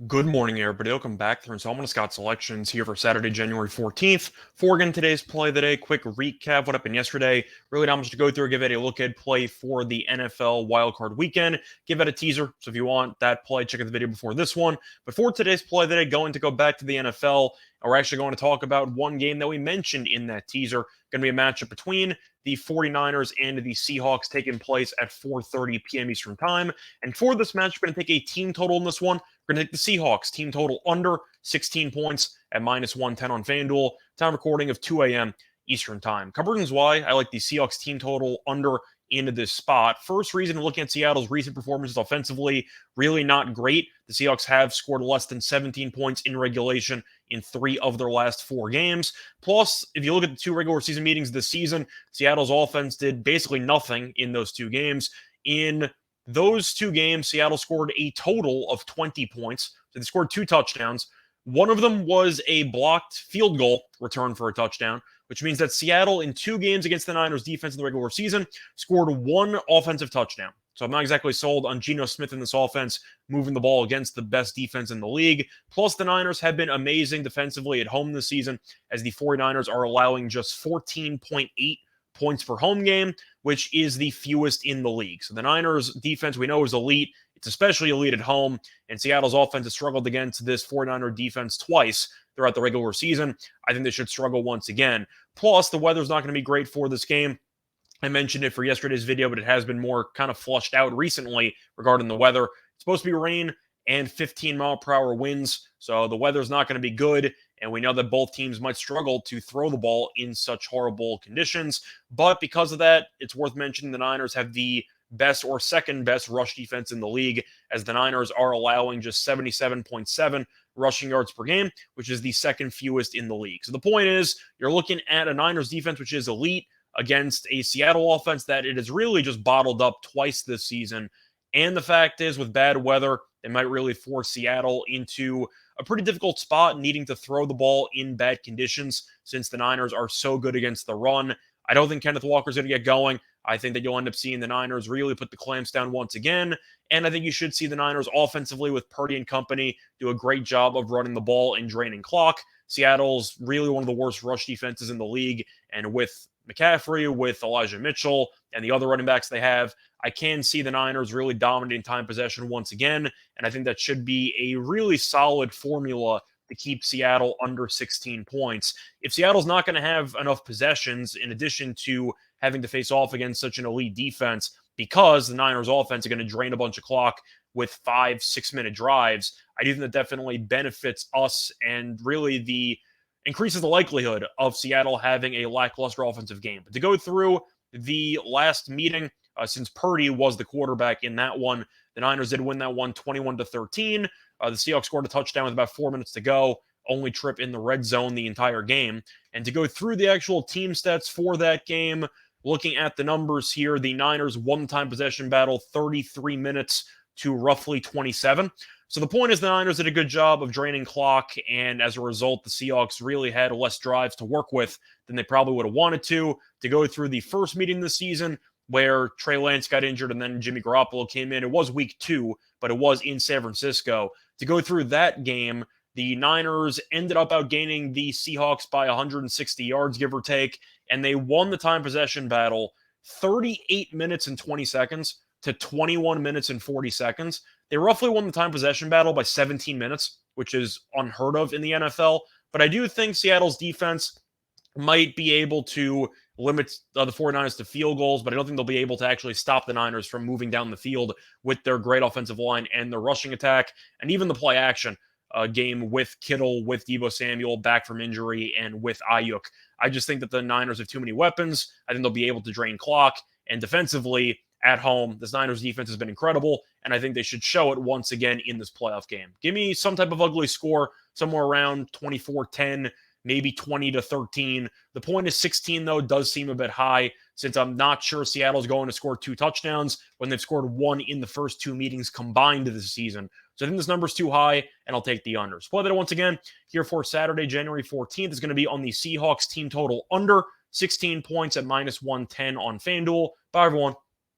Good morning, everybody. Welcome back to installment of Scott Selections here for Saturday, January 14th. For again today's play of the day, quick recap what happened yesterday. Really not much to go through. Give it a look at play for the NFL wildcard weekend. Give it a teaser. So if you want that play, check out the video before this one. But for today's play of the day, going to go back to the NFL, and we're actually going to talk about one game that we mentioned in that teaser. Going to be a matchup between the 49ers and the Seahawks taking place at 4:30 p.m. Eastern Time. And for this match, we're going to take a team total in this one. We're going to take the Seahawks team total under 16 points at minus 110 on FanDuel. Time recording of 2 a.m. Eastern Time. Couple reasons why I like the Seahawks team total under into this spot. First reason, looking at Seattle's recent performances offensively, really not great. The Seahawks have scored less than 17 points in regulation in 3 of their last 4 games. Plus, if you look at the 2 regular season meetings this season, Seattle's offense did basically nothing in those 2 games. In those 2 games, Seattle scored a total of 20 points. So they scored 2 touchdowns. One of them was a blocked field goal return for a touchdown, which means that Seattle in 2 games against the Niners defense in the regular season scored 1 offensive touchdown. So I'm not exactly sold on Geno Smith in this offense moving the ball against the best defense in the league. Plus, the Niners have been amazing defensively at home this season, as the 49ers are allowing just 14.8 points per home game, which is the fewest in the league. So the Niners defense we know is elite. It's especially elite at home, and Seattle's offense has struggled against this 49er defense twice throughout the regular season. I think they should struggle once again. Plus, the weather's not going to be great for this game. I mentioned it for yesterday's video, but it has been more kind of flushed out recently regarding the weather. It's supposed to be rain and 15-mile-per-hour winds, so the weather's not going to be good, and we know that both teams might struggle to throw the ball in such horrible conditions. But because of that, it's worth mentioning the Niners have the best or second best rush defense in the league, as the Niners are allowing just 77.7 rushing yards per game, which is the second fewest in the league. So the point is, you're looking at a Niners defense which is elite against a Seattle offense that it has really just bottled up twice this season. And the fact is, with bad weather, they might really force Seattle into a pretty difficult spot, needing to throw the ball in bad conditions since the Niners are so good against the run. I don't think Kenneth Walker's going to get going. I think that you'll end up seeing the Niners really put the clamps down once again. And I think you should see the Niners offensively with Purdy and company do a great job of running the ball and draining clock. Seattle's really one of the worst rush defenses in the league. And with McCaffrey, with Elijah Mitchell, and the other running backs they have, I can see the Niners really dominating time possession once again. And I think that should be a really solid formula to keep Seattle under 16 points. If Seattle's not going to have enough possessions, in addition to having to face off against such an elite defense, because the Niners offense are going to drain a bunch of clock with 5-6 minute drives, I do think that definitely benefits us and really increases the likelihood of Seattle having a lackluster offensive game. But to go through the last meeting, since Purdy was the quarterback in that one, the Niners did win that one 21-13. The Seahawks scored a touchdown with about 4 minutes to go, only trip in the red zone the entire game. And to go through the actual team stats for that game, looking at the numbers here, the Niners won the time possession battle 33 minutes to roughly 27. So the point is the Niners did a good job of draining clock, and as a result, the Seahawks really had less drives to work with than they probably would have wanted to go through the first meeting this season where Trey Lance got injured and then Jimmy Garoppolo came in. It was week 2, but it was in San Francisco. To go through that game, the Niners ended up outgaining the Seahawks by 160 yards, give or take, and they won the time possession battle 38 minutes and 20 seconds to 21 minutes and 40 seconds. They roughly won the time possession battle by 17 minutes, which is unheard of in the NFL. But I do think Seattle's defense might be able to limit the 49ers to field goals, but I don't think they'll be able to actually stop the Niners from moving down the field with their great offensive line and their rushing attack, and even the play action game with Kittle, with Deebo Samuel back from injury, and with Ayuk. I just think that the Niners have too many weapons. I think they'll be able to drain clock, and defensively at home, this Niners defense has been incredible, and I think they should show it once again in this playoff game. Give me some type of ugly score, somewhere around 24-10, maybe 20-13. The point is 16, though, does seem a bit high, since I'm not sure Seattle's going to score 2 touchdowns when they've scored 1 in the first 2 meetings combined this season. So I think this number's too high, and I'll take the unders. Play that once again here for Saturday, January 14th is going to be on the Seahawks team total under 16 points at minus 110 on FanDuel. Bye, everyone.